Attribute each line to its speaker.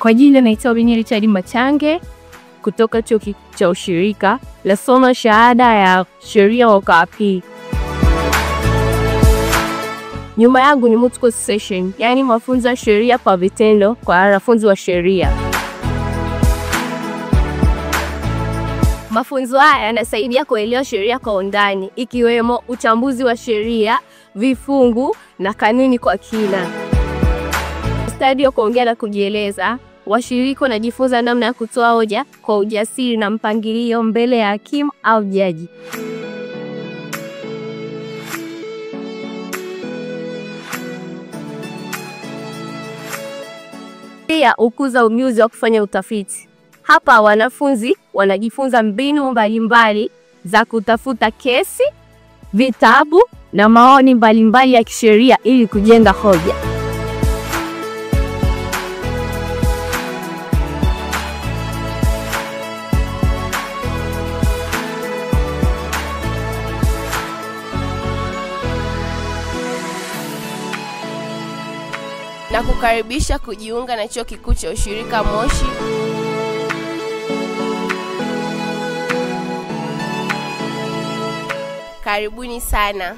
Speaker 1: Kwa jina naitwa Winnie Richard Machange kutoka Chuo Kikuu cha Ushirika, nasoma shahada ya sheria mwaka wa pili. Nyuma yangu ni multiple session, yani mafunzo ya sheria kwa vitendo kwa wanafunzi wa sheria. Mafunzo haya yanasaidia kuelewa sheria kwa undani, ikiwemo uchambuzi wa sheria, vifungu na kanuni kwa kina. Stadi ya kuongea na kujieleza, washiriki wanajifunza namna ya kutoa hoja kwa ujasiri na mpangilio mbele ya hakimu au jaji. Pia ukuza ujuzi wa kufanya utafiti. Hapa wanafunzi wanajifunza mbinu mbalimbali za kutafuta kesi, vitabu na maoni mbalimbali ya kisheria ili kujenga hoja.
Speaker 2: Na kukaribisha kujiunga na Chuo Kikuu cha Ushirika Moshi. Karibuni sana.